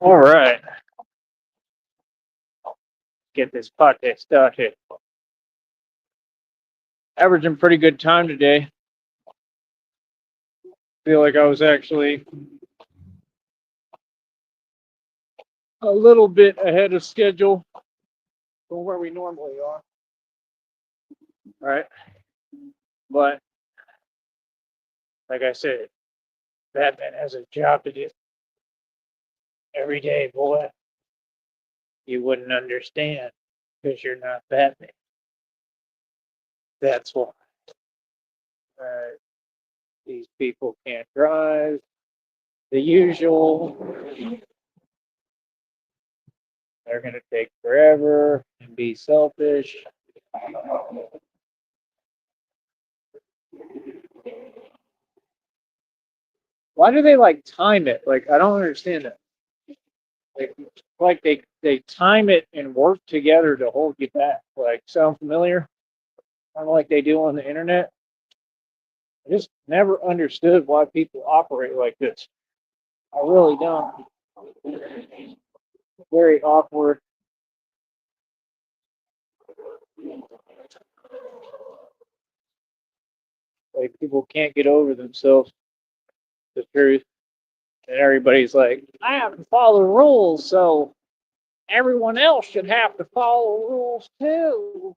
All right, get this podcast started. Averaging pretty good time today. Feel like I was actually a little bit ahead of schedule from where we normally are. All right, but like I said, Batman has a job to do every day, boy. You wouldn't understand because you're not Batman. That's why. These people can't drive. The usual. They're gonna take forever and be selfish. Why do they like time it? Like I don't understand that. Like they time it and work together to hold you back. Like sound familiar? Kind of like they do on the internet. I just never understood why people operate like this. I really don't. Very awkward. Like people can't get over themselves. The truth, and everybody's like, I have to follow the rules, so everyone else should have to follow rules too.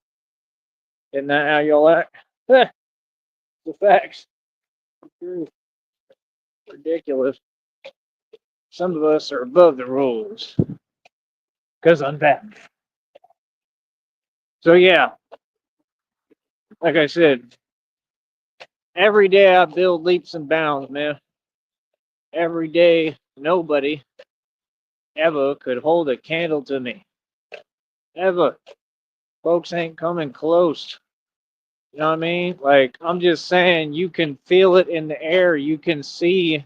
Isn't that how y'all act? The facts. The truth. Ridiculous. Some of us are above the rules because I'm back. So yeah, like I said, every day I build leaps and bounds, man. Every day, nobody ever could hold a candle to me. Ever. Folks ain't coming close. You know what I mean? Like, I'm just saying, you can feel it in the air. You can see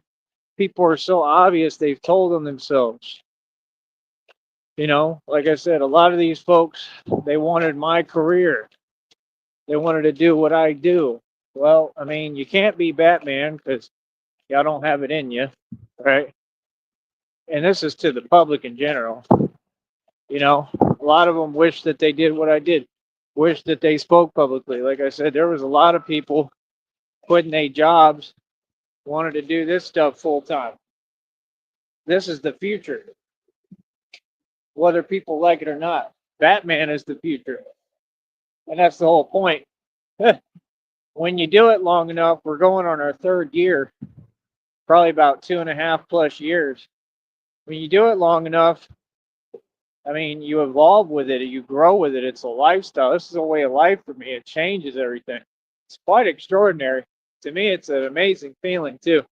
people are so obvious they've told them themselves. You know, like I said, a lot of these folks, they wanted my career. They wanted to do what I do. Well, I mean, you can't be Batman because y'all don't have it in you, right? And this is to the public in general. You know, a lot of them wish that they did what I did, wish that they spoke publicly. Like I said, there was a lot of people quitting their jobs, wanted to do this stuff full time. This is the future, whether people like it or not. Batman is the future. And that's the whole point. When you do it long enough, we're going on our third year, probably about 2.5+ years. When you do it long enough, I mean, you evolve with it, you grow with it. It's a lifestyle. This is a way of life for me. It changes everything. It's quite extraordinary. To me, it's an amazing feeling, too.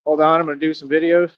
Hold on, I'm going to do some videos.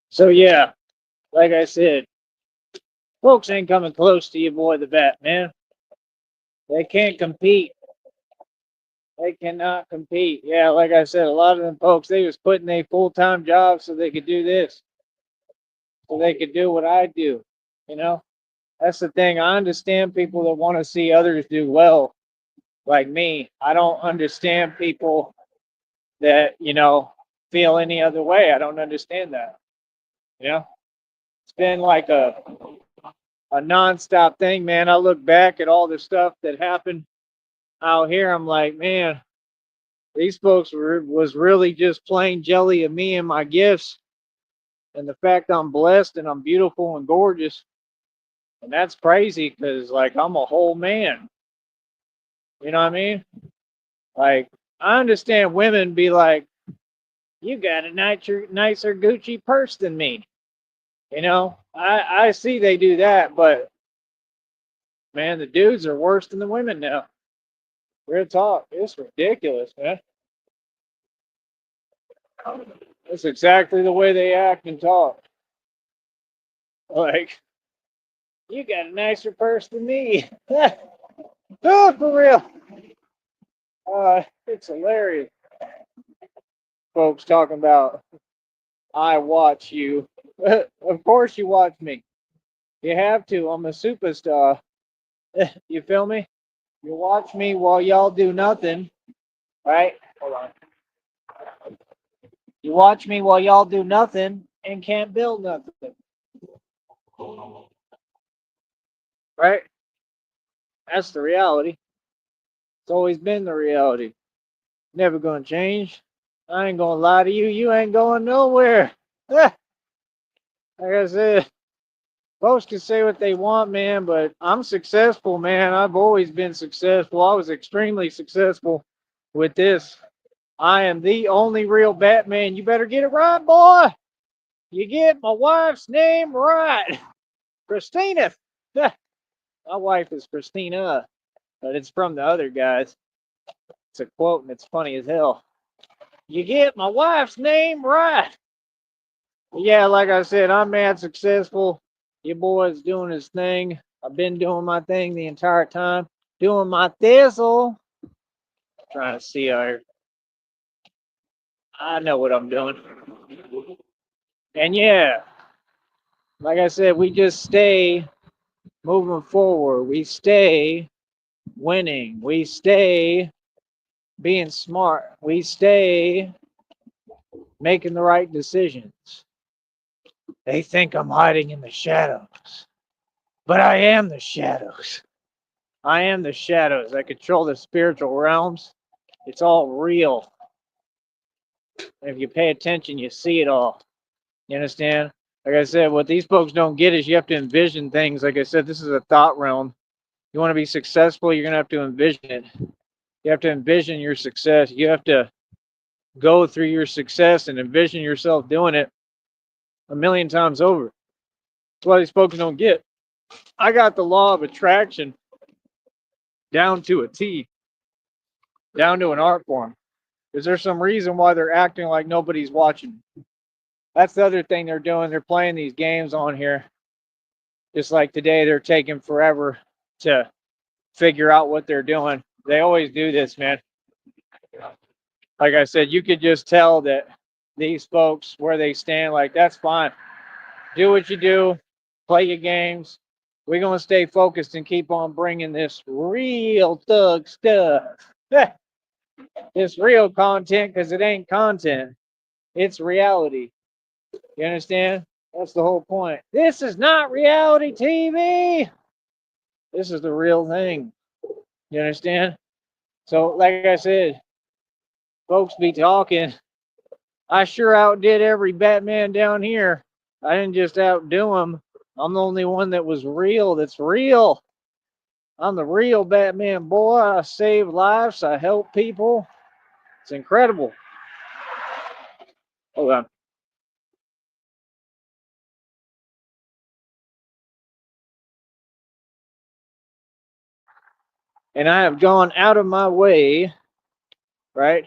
So yeah, like I said, folks ain't coming close to your boy the Batman. They can't compete. They cannot compete. Yeah, like I said, a lot of them folks, they was putting a full-time job so they could do this, so they could do what I do. You know, that's the thing. I understand people that want to see others do well, like me. I don't understand people that, feel any other way. I don't understand that. You know, it's been like a nonstop thing, man. I look back at all the stuff that happened out here. I'm like, man, these folks was really just plain jelly of me and my gifts, and the fact I'm blessed and I'm beautiful and gorgeous, and that's crazy because like I'm a whole man. You know what I mean? Like I understand women be like, you got a nicer Gucci purse than me. I see they do that, but man, the dudes are worse than the women now. Real talk, it's ridiculous, man. That's exactly the way they act and talk. Like, you got a nicer purse than me. Oh, for real. It's hilarious. Folks talking about, I watch you. Of course you watch me. You have to. I'm a superstar. You feel me? You watch me while y'all do nothing, right? Hold on. You watch me while y'all do nothing and can't build nothing, right? That's the reality. It's always been the reality. Never gonna change. I ain't gonna lie to you. You ain't going nowhere. Like I said, folks can say what they want, man, but I'm successful, man. I've always been successful. I was extremely successful with this. I am the only real Batman. You better get it right, boy. You get my wife's name right. Christina. My wife is Christina, but it's from the other guys. It's a quote and it's funny as hell. You get my wife's name right. Yeah, like I said, I'm mad successful. Your boy's doing his thing. I've been doing my thing the entire time. Doing my thistle. Trying to see our. I know what I'm doing. And yeah, like I said, we just stay moving forward. We stay winning. We stay being smart. We stay making the right decisions. They think I'm hiding in the shadows, but I am the shadows. I am the shadows. I control the spiritual realms. It's all real. And if you pay attention, you see it all. You understand? Like I said, what these folks don't get is you have to envision things. Like I said, this is a thought realm. You want to be successful, you're going to have to envision it. You have to envision your success. You have to go through your success and envision yourself doing it a million times over. That's why these folks don't get. I got the law of attraction down to a T, down to an art form. Is there some reason why they're acting like nobody's watching? That's the other thing they're doing. They're playing these games on here. Just like today, they're taking forever to figure out what they're doing. They always do this, man. Like I said, you could just tell that these folks, where they stand, like, that's fine. Do what you do, play your games. We're going to stay focused and keep on bringing this real thug stuff. This real content, because it ain't content, it's reality. You understand? That's the whole point. This is not reality TV. This is the real thing. You understand? So, like I said, folks be talking. I sure outdid every Batman down here. I didn't just outdo him. I'm the only one that was real. That's real. I'm the real Batman boy. I save lives. I help people. It's incredible. Hold on. And I have gone out of my way right?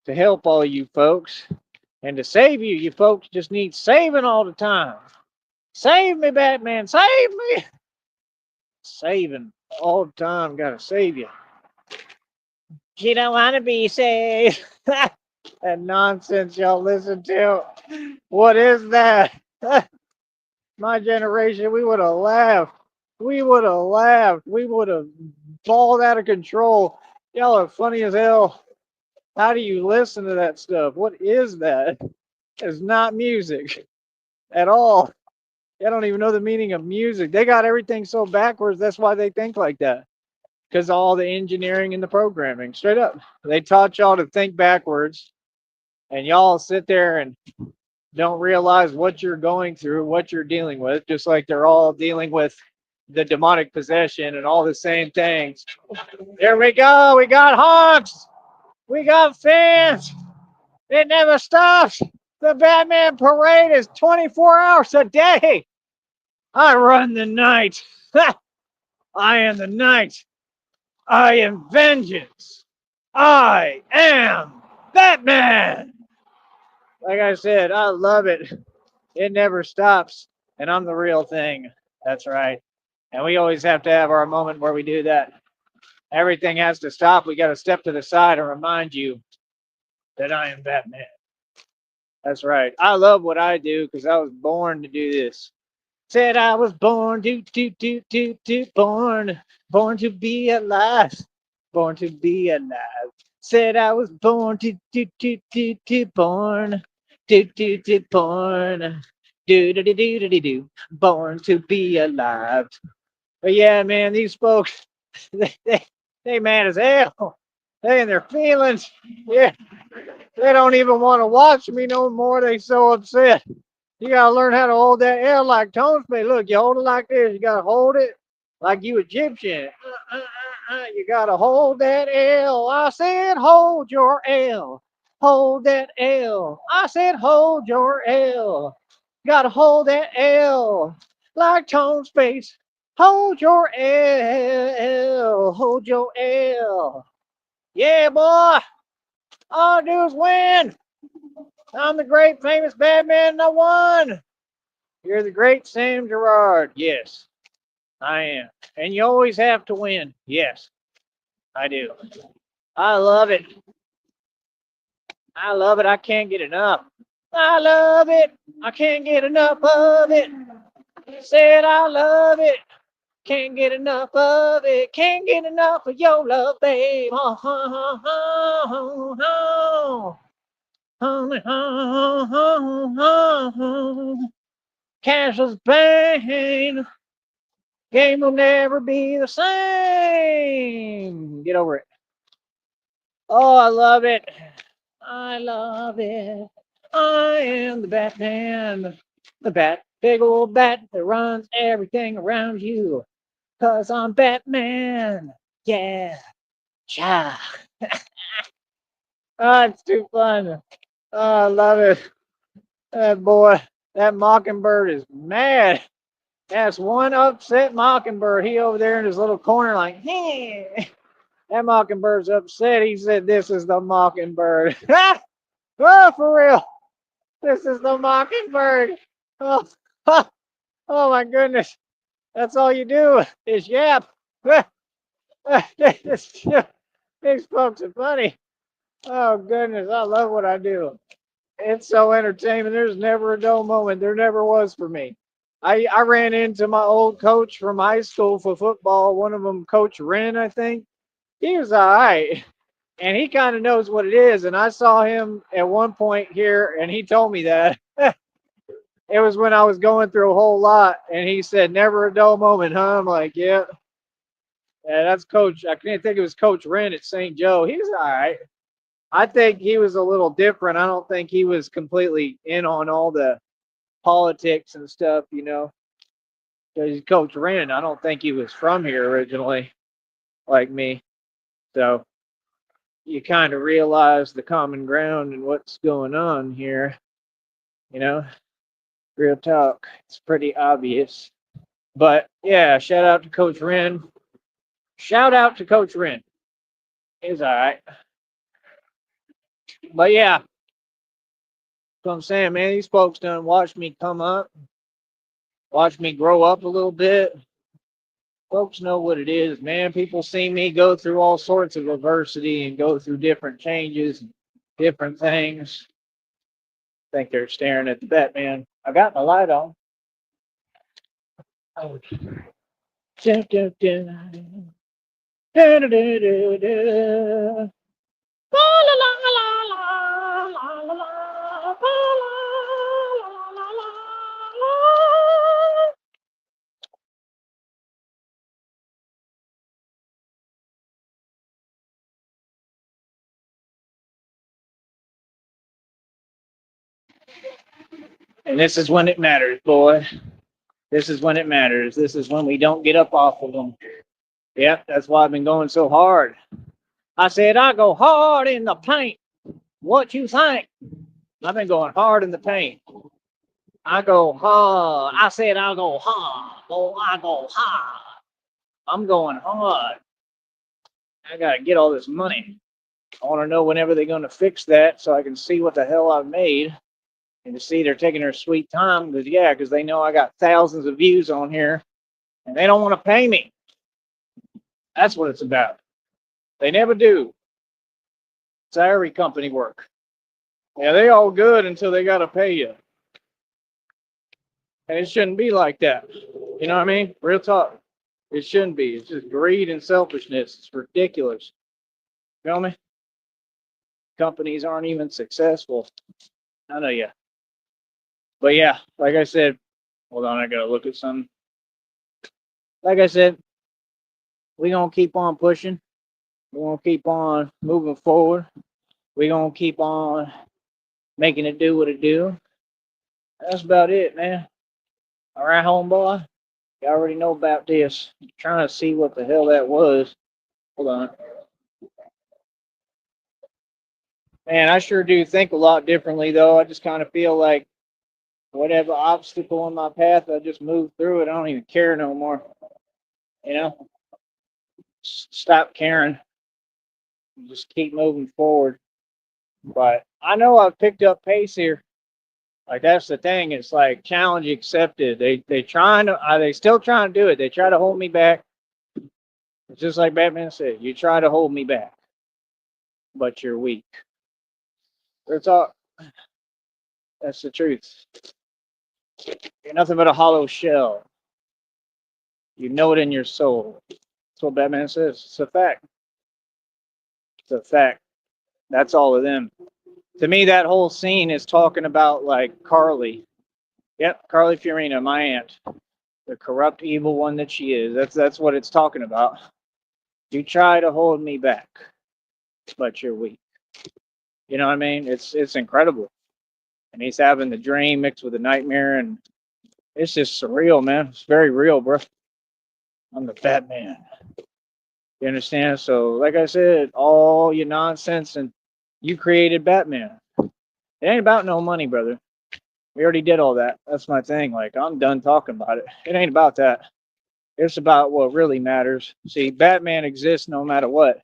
To help all you folks and to save you. You folks just need saving all the time. Save me, Batman. Save me. Saving all the time. Gotta save you. You don't want to be saved. That nonsense y'all listen to. What is that? My generation, we would have laughed. We would have laughed. We would have balled out of control. Y'all are funny as hell. How do you listen to that stuff? What is that? It's not music at all. They don't even know the meaning of music. They got everything so backwards. That's why they think like that. Because all the engineering and the programming, straight up. They taught y'all to think backwards, and y'all sit there and don't realize what you're going through, what you're dealing with, just like they're all dealing with the demonic possession and all the same things. There we go. We got honks. We got fans. It never stops. The Batman parade is 24 hours a day. I run the night. I am the night. I am vengeance. I am Batman. Like I said, I love it. It never stops. And I'm the real thing. That's right. And we always have to have our moment where we do that. Everything has to stop. We got to step to the side and remind you that I am Batman. That's right. I love what I do because I was born to do this. Said I was born born to be alive, born to be alive. Said I was born born, born, born to be alive. But yeah, man, these folks, they mad as hell. They in their feelings. Yeah, they don't even want to watch me no more. They so upset. You gotta learn how to hold that L like Tone Spade. Look, you hold it like this. You gotta hold it like you Egyptian. You gotta hold that L. I said, hold your L. Hold that L. I said, hold your L. Gotta hold that L like Tone Space. Hold your L. Hold your L. Yeah, boy. All I do is win. I'm the great famous Batman and I won. You're the great Sam Gerard. Yes, I am. And you always have to win. Yes, I do. I love it. I love it. I can't get enough. I love it. I can't get enough of it. Said I love it. Can't get enough of it. Can't get enough of your love, babe. Oh, oh, oh, oh, oh, oh, oh. Cash's pain. Game will never be the same. Get over it. Oh, I love it. I love it. I am the Batman. The bat. Big old bat that runs everything around you. 'Cause I'm Batman. Yeah. Cha. Oh, it's too fun. Oh, I love it. That boy, that Mockingbird is mad. That's one upset Mockingbird. He over there in his little corner like, hey. That Mockingbird's upset. He said, this is the Mockingbird. Oh, for real. This is the Mockingbird. Oh, oh my goodness. That's all you do is yap. These folks are funny. Oh, goodness. I love what I do. It's so entertaining. There's never a dull moment. There never was for me. I ran into my old coach from high school for football. One of them, Coach Wren, I think. He was all right. And he kind of knows what it is. And I saw him at one point here, and he told me that. It was when I was going through a whole lot, and he said, never a dull moment, huh? I'm like, yeah. Yeah, that's Coach. I can't think it was Coach Wren at St. Joe. He was all right. I think he was a little different. I don't think he was completely in on all the politics and stuff, you know. Because Coach Wren, I don't think he was from here originally, like me. So you kind of realize the common ground and what's going on here, you know. Real talk. It's pretty obvious. But yeah, shout out to Coach Wren. Shout out to Coach Wren. He's all right. But yeah, so I'm saying, man, these folks done watched me come up, watch me grow up a little bit. Folks know what it is, man. People see me go through all sorts of adversity and go through different changes, different things. I think they're staring at the Batman. I got my light on. Oh. Dun, dun, dun. Dun, dun, dun, dun, dun. La, la, la, la, la, la, la, la, la, la, la, la. And this is when it matters, boy. This is when it matters. This is when we don't get up off of them. Yep, that's why I've been going so hard. I said I go hard in the paint. What you think? I've been going hard in the paint. I go hard. I said I go hard. Oh, I go hard. I'm going hard. I gotta get all this money. I want to know whenever they're gonna fix that so I can see what the hell I've made. And to see they're taking their sweet time because they know I got thousands of views on here and they don't want to pay me. That's what it's about. They never do. It's how every company work. Yeah, they all good until they gotta pay you. And it shouldn't be like that. You know what I mean? Real talk. It shouldn't be. It's just greed and selfishness. It's ridiculous. Feel me? Companies aren't even successful. I know ya. But yeah, like I said, hold on, I gotta look at something. Like I said, we gonna keep on pushing. We're gonna keep on moving forward. We're gonna keep on making it do what it do. That's about it, man. All right, homeboy. You already know about this. I'm trying to see what the hell that was. Hold on. Man, I sure do think a lot differently, though. I just kind of feel like whatever obstacle on my path, I just move through it. I don't even care no more. You know, stop caring. Just keep moving forward. But I know I've picked up pace here. Like that's the thing. It's like challenge accepted. They trying to. Are they still trying to do it? They try to hold me back. It's just like Batman said. You try to hold me back, but you're weak. That's all. That's the truth. You're nothing but a hollow shell. You know it in your soul. That's what Batman says. It's a fact. It's a fact. That's all of them. To me, that whole scene is talking about like Carly. Yep, Carly Fiorina, my aunt, the corrupt, evil one that she is. That's what it's talking about. You try to hold me back, but you're weak. You know what I mean? It's incredible. And he's having the dream mixed with the nightmare, and it's just surreal, man. It's very real, bro. I'm the Batman. You understand? So, like I said, all your nonsense, and you created Batman. It ain't about no money, brother. We already did all that. That's my thing. Like, I'm done talking about it. It ain't about that. It's about what really matters. See, Batman exists no matter what.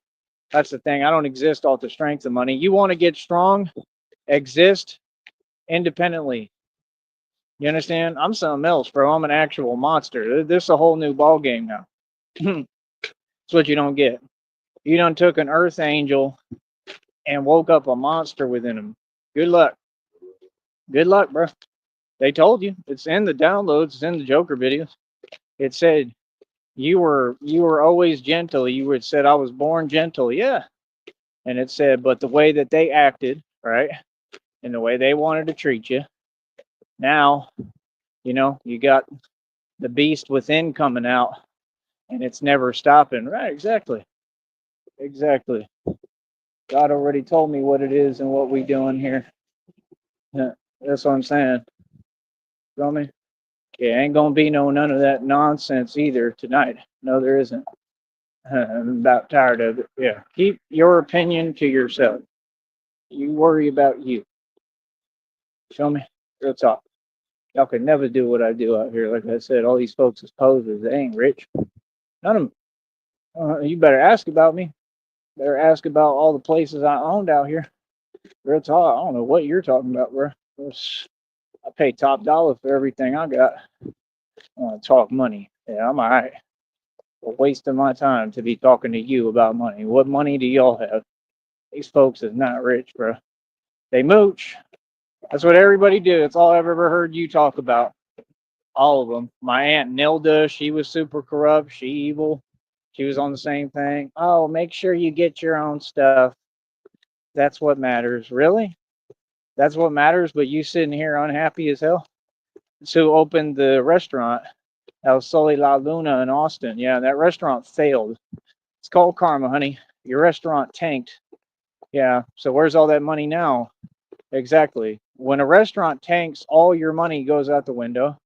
That's the thing. I don't exist off the strength of money. You want to get strong, exist independently. You understand? I'm something else, bro. I'm an actual monster. This is a whole new ball game now. That's what you don't get. You done took an Earth Angel and woke up a monster within him. Good luck. Good luck, bro. They told you. It's in the downloads. It's in the Joker videos. It said you were always gentle. You would said I was born gentle. Yeah. And it said, but the way that they acted, right, and the way they wanted to treat you, now, you got the beast within coming out, and it's never stopping. Right? Exactly. Exactly. God already told me what it is and what we doing here. Yeah, that's what I'm saying. Feel me? Yeah, ain't gonna be none of that nonsense either tonight. No, there isn't. I'm about tired of it. Yeah, keep your opinion to yourself. You worry about you. Feel me? Real talk. Y'all could never do what I do out here. Like I said, all these folks is posers. They ain't rich. None of them. You better ask about me. Better ask about all the places I owned out here. Real talk. I don't know what you're talking about, bro. I pay top dollar for everything I got. I want to talk money. Yeah, I'm all right. A waste of my time to be talking to you about money. What money do y'all have? These folks is not rich, bro. They mooch. That's what everybody do. That's all I've ever heard you talk about. All of them. My aunt Nilda, she was super corrupt. She evil. She was on the same thing. Oh, make sure you get your own stuff. That's what matters. Really? That's what matters. But you sitting here unhappy as hell. So opened the restaurant, El Sol y La Luna in Austin. Yeah, that restaurant failed. It's called karma, honey. Your restaurant tanked. Yeah. So where's all that money now? Exactly. When a restaurant tanks, all your money goes out the window.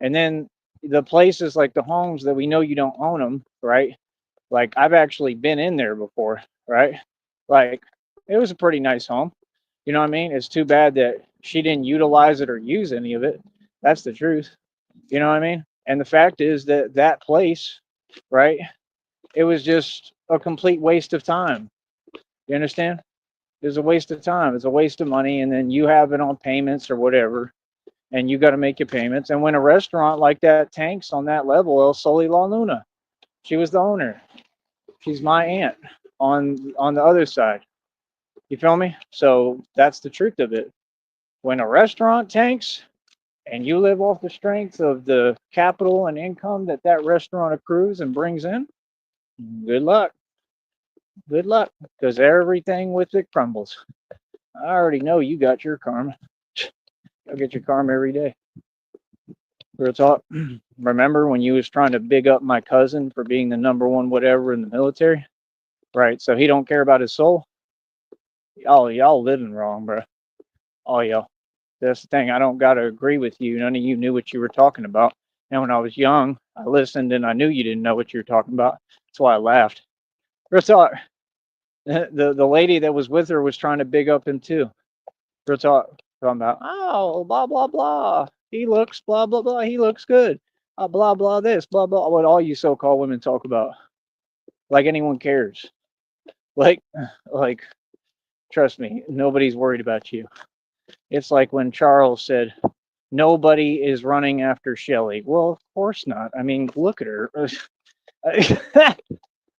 And then the places like the homes that we know you don't own them, right? Like I've actually been in there before, right? Like it was a pretty nice home. You know what I mean? It's too bad that she didn't utilize it or use any of it. That's the truth. You know what I mean? And the fact is that that place, right? It was just a complete waste of time. You understand? It was a waste of time. It's a waste of money. And then you have it on payments or whatever. And you got to make your payments. And when a restaurant like that tanks on that level, El Sol y La Luna, she was the owner. She's my aunt on the other side. You feel me? So that's the truth of it. When a restaurant tanks and you live off the strength of the capital and income that that restaurant accrues and brings in, good luck. Good luck, because everything with it crumbles. I already know you got your karma. I get your karma every day. Real talk. Remember when you was trying to big up my cousin for being the number one whatever in the military? Right. So he don't care about his soul. Y'all living wrong, bro. All y'all. That's the thing. I don't gotta agree with you. None of you knew what you were talking about. And when I was young, I listened and I knew you didn't know what you were talking about. That's why I laughed. Real talk. The lady that was with her was trying to big up him too. Real talk. Talking about, oh, blah blah blah. He looks blah blah blah. He looks good. Blah blah this blah blah. What all you so-called women talk about? Like anyone cares? Like, like, trust me, nobody's worried about you. It's like when Charles said, nobody is running after Shelley. Well, of course not. I mean, look at her.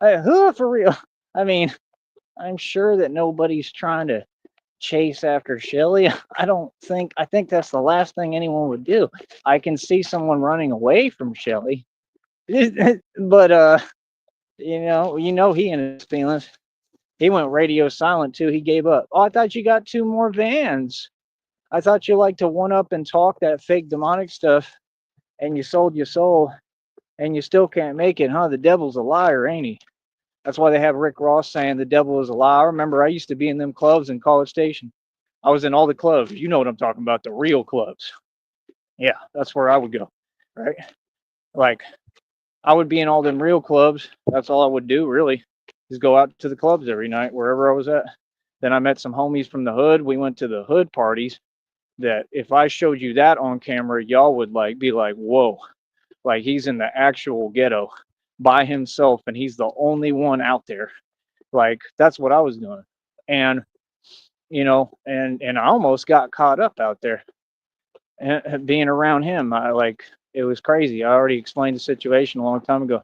Who for real? I mean, I'm sure that nobody's trying to chase after Shelley. I think that's the last thing anyone would do. I can see someone running away from Shelley. But you know he in his feelings. He went radio silent too. He gave up. Oh, I thought you got two more vans. I thought you liked to one up and talk that fake demonic stuff and you sold your soul and you still can't make it, huh? The devil's a liar, ain't he? That's why they have Rick Ross saying the devil is a liar. I remember I used to be in them clubs in College Station. I was in all the clubs. You know what I'm talking about, the real clubs. Yeah, that's where I would go, right? Like, I would be in all them real clubs. That's all I would do, really, is go out to the clubs every night, wherever I was at. Then I met some homies from the hood. We went to the hood parties that if I showed you that on camera, y'all would like be like, whoa, like he's in the actual ghetto by himself and he's the only one out there. Like that's what I was doing. And and I almost got caught up out there and being around him. I like it was crazy. I already explained the situation a long time ago.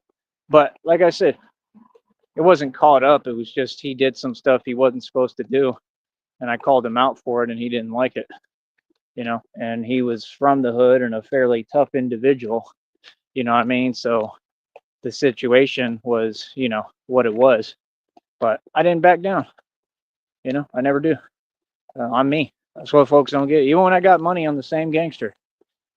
But like I said, it wasn't caught up. It was just he did some stuff he wasn't supposed to do. And I called him out for it and he didn't like it, and he was from the hood and a fairly tough individual, you know what I mean? So the situation was, what it was. But I didn't back down, I never do. I'm me. That's what folks don't get. Even when I got money, I'm the same gangster.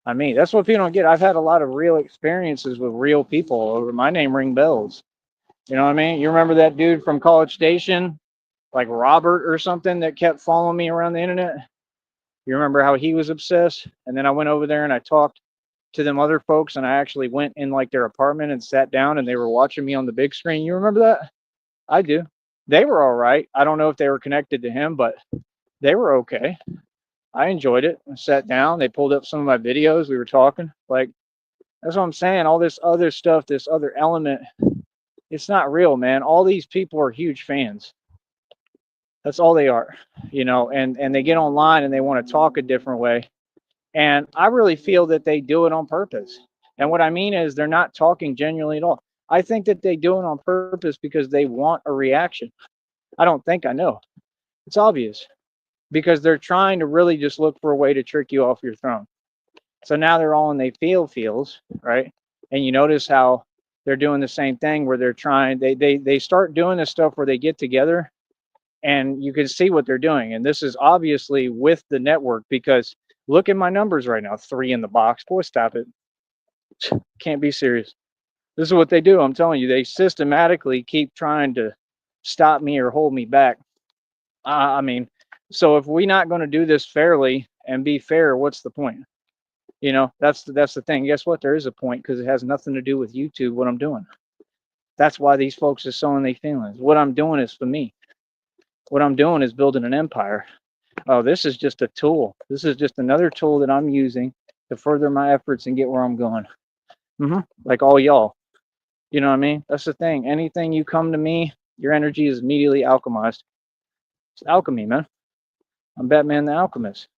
I mean, that's what people don't get. I've had a lot of real experiences with real people. Over my name ring bells. You know what I mean? You remember that dude from College Station, like Robert or something, that kept following me around the internet? You remember how he was obsessed? And then I went over there and I talked to them other folks and I actually went in like their apartment and sat down and they were watching me on the big screen. You remember that? I do. They were all right. I don't know if they were connected to him, but they were okay. I enjoyed it. I sat down. They pulled up some of my videos. We were talking. Like, that's what I'm saying. All this other stuff, this other element, it's not real, man. All these people are huge fans. That's all they are, and they get online and they want to talk a different way. And I really feel that they do it on purpose. And what I mean is they're not talking genuinely at all. I think that they do it on purpose because they want a reaction. I don't think, I know. It's obvious because they're trying to really just look for a way to trick you off your throne. So now they're all in they feels, right? And you notice how they're doing the same thing where they're trying, they start doing this stuff where they get together and you can see what they're doing. And this is obviously with the network because look at my numbers right now, 3 in the box. Boy, stop it. Can't be serious. This is what they do. I'm telling you, they systematically keep trying to stop me or hold me back. I mean, so if we're not going to do this fairly and be fair, what's the point? That's the thing. Guess what? There is a point because it has nothing to do with YouTube. What I'm doing. That's why these folks are sowing their feelings. What I'm doing is for me. What I'm doing is building an empire. Oh, this is just a tool. This is just another tool that I'm using to further my efforts and get where I'm going. Like all y'all. You know what I mean? That's the thing. Anything you come to me, your energy is immediately alchemized. It's alchemy, man. I'm Batman the Alchemist.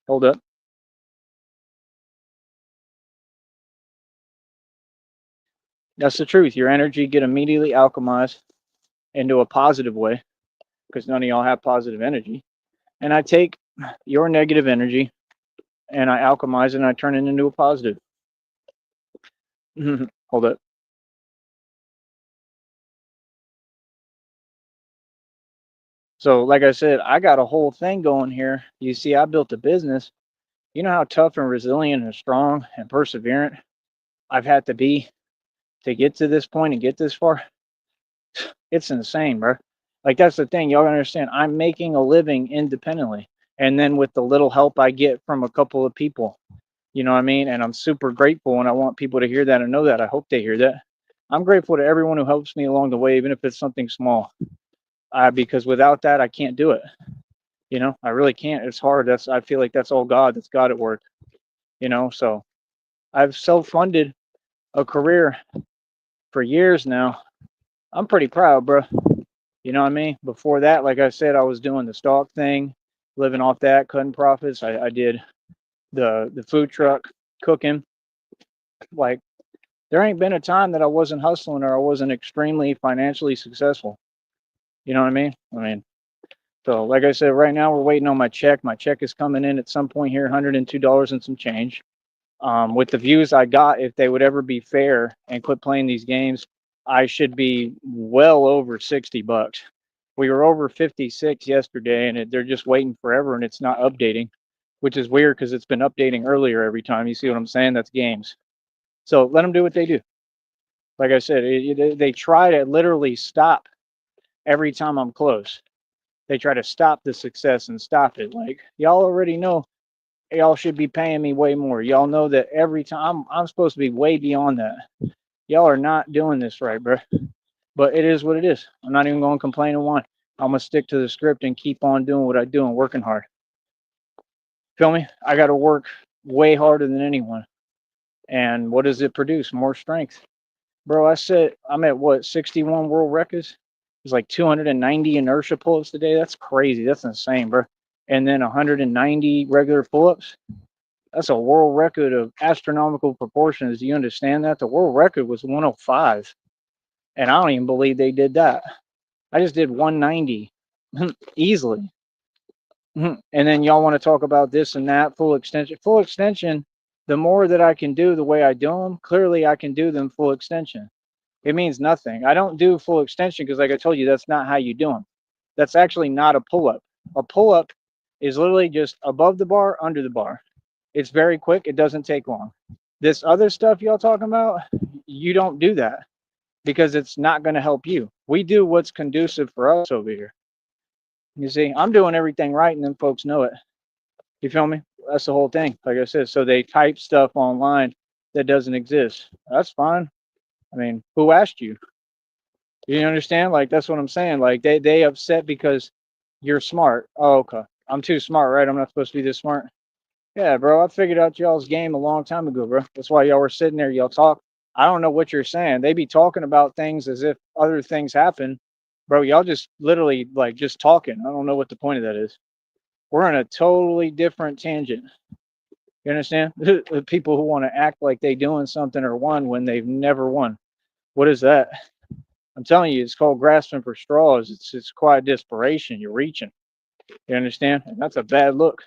Hold up. That's the truth. Your energy get immediately alchemized into a positive way because none of y'all have positive energy. And I take your negative energy and I alchemize it and I turn it into a positive. Hold up. So, like I said, I got a whole thing going here. You see, I built a business. You know how tough and resilient and strong and perseverant I've had to be to get to this point and get this far? It's insane, bro. Like, that's the thing. Y'all gotta understand. I'm making a living independently. And then with the little help I get from a couple of people, you know what I mean? And I'm super grateful. And I want people to hear that and know that. I hope they hear that. I'm grateful to everyone who helps me along the way, even if it's something small. Because without that, I can't do it. I really can't. It's hard. I feel like that's all God. That's God at work. So I've self-funded a career for years now. I'm pretty proud, bro. You know what I mean? Before that, like I said, I was doing the stock thing, living off that, cutting profits. I did the food truck, cooking. Like, there ain't been a time that I wasn't hustling or I wasn't extremely financially successful. You know what I mean, so like I said, right now we're waiting on my check. My check is coming in at some point here, $102 and some change. With the views I got, if they would ever be fair and quit playing these games, I should be well over $60. We were over 56 yesterday, and they're just waiting forever, and it's not updating, which is weird because it's been updating earlier every time. You see what I'm saying? That's games. So let them do what they do. Like I said, they try to literally stop every time I'm close. They try to stop the success and stop it. Like, y'all already know y'all should be paying me way more. Y'all know that every time I'm supposed to be way beyond that. Y'all are not doing this right, bro. But it is what it is. I'm not even going to complain and whine. I'm gonna stick to the script and keep on doing what I do and working hard. Feel me? I got to work way harder than anyone. And what does it produce? More strength, bro. I'm at what, 61 world records. It's like 290 inertia pull-ups today. That's crazy. That's insane, bro. And then 190 regular pull-ups. That's a world record of astronomical proportions. Do you understand that? The world record was 105. And I don't even believe they did that. I just did 190 easily. And then y'all want to talk about this and that, full extension. Full extension, the more that I can do the way I do them, clearly I can do them full extension. It means nothing. I don't do full extension because, like I told you, that's not how you do them. That's actually not a pull-up. A pull-up is literally just above the bar, under the bar. It's very quick. It doesn't take long. This other stuff y'all talking about, you don't do that because it's not going to help you. We do what's conducive for us over here. You see, I'm doing everything right, and then folks know it. You feel me? That's the whole thing. Like I said, so they type stuff online that doesn't exist. That's fine. I mean, who asked you? You understand? Like, that's what I'm saying. Like, they upset because you're smart. Oh, okay. I'm too smart, right? I'm not supposed to be this smart. Yeah, bro. I figured out y'all's game a long time ago, bro. That's why y'all were sitting there. Y'all talk. I don't know what you're saying. They be talking about things as if other things happen, Bro, y'all just literally like just talking. I don't know what the point of that is. We're on a totally different tangent. You understand? The people who want to act like they doing something or won when they've never won. What is that? I'm telling you, it's called grasping for straws. It's quiet desperation. You're reaching. You understand? And that's a bad look.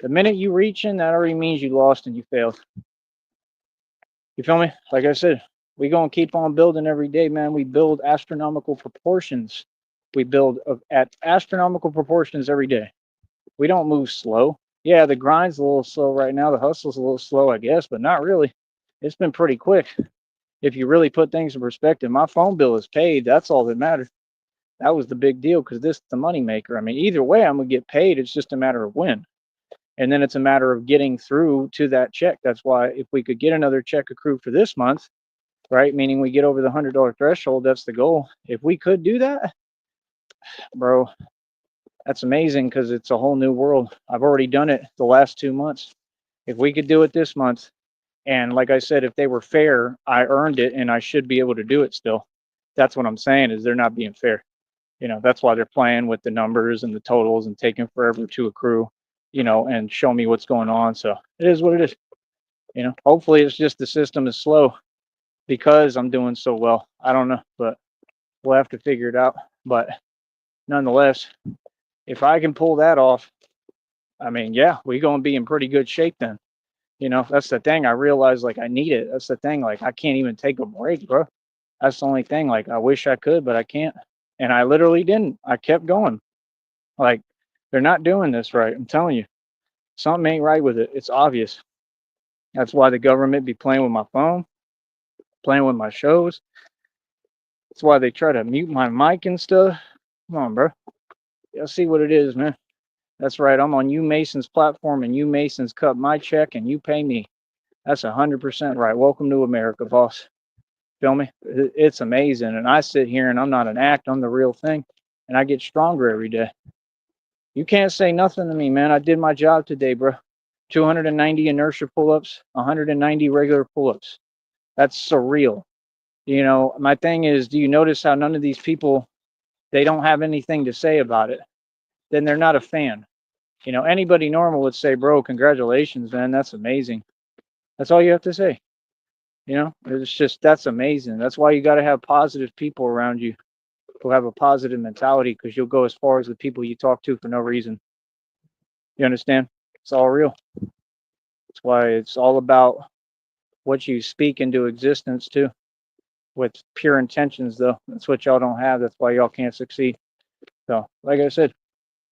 The minute you reach in, that already means you lost and you failed. You feel me? Like I said, we gonna keep on building every day, man. We build astronomical proportions. We build at astronomical proportions every day. We don't move slow. Yeah, the grind's a little slow right now. The hustle's a little slow, I guess, but not really. It's been pretty quick. If you really put things in perspective, my phone bill is paid. That's all that matters. That was the big deal because this is the money maker. I mean, either way, I'm gonna get paid. It's just a matter of when. And then it's a matter of getting through to that check. That's why if we could get another check accrued for this month, right? Meaning we get over the $100 threshold, that's the goal. If we could do that, bro, that's amazing because it's a whole new world. I've already done it the last 2 months. If we could do it this month, and like I said, if they were fair, I earned it and I should be able to do it still. That's what I'm saying is they're not being fair. That's why they're playing with the numbers and the totals and taking forever to accrue, and show me what's going on. So it is what it is. Hopefully it's just the system is slow because I'm doing so well. I don't know, but we'll have to figure it out. But nonetheless, if I can pull that off, I mean, yeah, we're going to be in pretty good shape then. That's the thing. I realize like I need it. That's the thing. Like I can't even take a break, bro. That's the only thing. Like I wish I could, but I can't. And I literally didn't. I kept going. Like they're not doing this right. I'm telling you, something ain't right with it. It's obvious. That's why the government be playing with my phone, playing with my shows. That's why they try to mute my mic and stuff. Come on, bro. Y'all see what it is, man. That's right. I'm on you Mason's platform and you Masons cut my check and you pay me. That's 100% right. Welcome to America, boss. Feel me? It's amazing. And I sit here and I'm not an act. I'm the real thing. And I get stronger every day. You can't say nothing to me, man. I did my job today, bro. 290 inertia pull-ups, 190 regular pull-ups. That's surreal. My thing is, do you notice how none of these people, they don't have anything to say about it? Then they're not a fan. Anybody normal would say, bro, congratulations, man. That's amazing. That's all you have to say. It's just, that's amazing. That's why you got to have positive people around you who have a positive mentality because you'll go as far as the people you talk to for no reason. You understand? It's all real. That's why it's all about what you speak into existence too, with pure intentions though. That's what y'all don't have. That's why y'all can't succeed. So, like I said,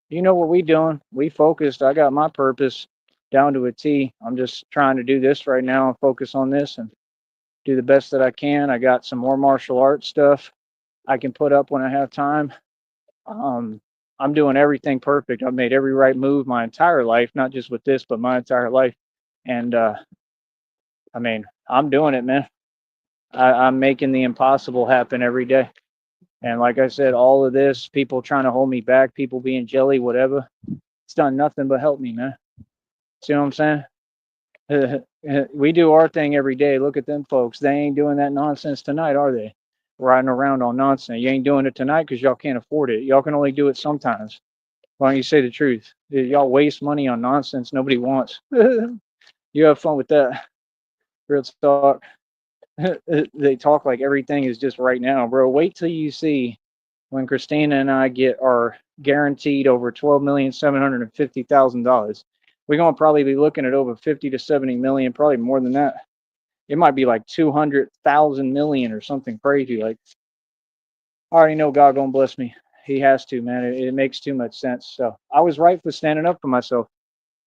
you know what we doing? We focused. I got my purpose down to a T. I'm just trying to do this right now and focus on this and do the best that I can. I got some more martial arts stuff I can put up when I have time. I'm doing everything perfect. I've made every right move my entire life, not just with this, but my entire life. And I mean, I'm doing it, man. I'm making the impossible happen every day. And like I said, all of this, people trying to hold me back, people being jelly, whatever, it's done nothing but help me, man. See what I'm saying? We do our thing every day. Look at them folks. They ain't doing that nonsense tonight, are they? Riding around on nonsense. You ain't doing it tonight because y'all can't afford it. Y'all can only do it sometimes. Why don't you say the truth? Y'all waste money on nonsense nobody wants. You have fun with that. Real talk. They talk like everything is just right now, bro. Wait till you see when Christina and I get our guaranteed over $12,750,000. We're gonna probably be looking at over 50 to 70 million, probably more than that. It might be like 200,000 million or something crazy. Like, I already know God gonna bless me. He has to, man. It makes too much sense. So I was right for standing up for myself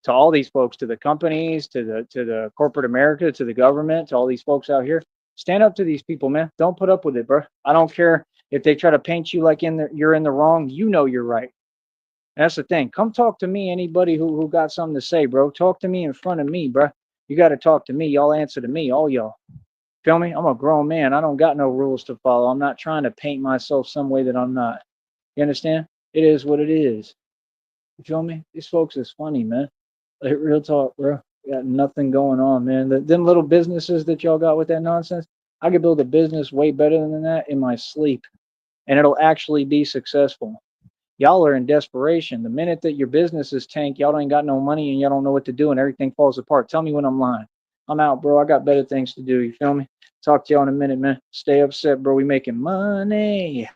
to all these folks, to the companies, to the corporate America, to the government, to all these folks out here. Stand up to these people, man. Don't put up with it, bro. I don't care if they try to paint you like you're in the wrong. You know you're right. And that's the thing. Come talk to me, anybody who got something to say, bro. Talk to me in front of me, bro. You got to talk to me. Y'all answer to me, all y'all. Feel me? I'm a grown man. I don't got no rules to follow. I'm not trying to paint myself some way that I'm not. You understand? It is what it is. You feel me? These folks is funny, man. Like, real talk, bro. Got nothing going on, man. Them little businesses that y'all got with that nonsense, I could build a business way better than that in my sleep. and it'll actually be successful. Y'all are in desperation. The minute that your business is tanked, y'all ain't got no money and y'all don't know what to do and everything falls apart. Tell me when I'm lying. I'm out, bro. I got better things to do. You feel me? Talk to y'all in a minute, man. Stay upset, bro. We making money.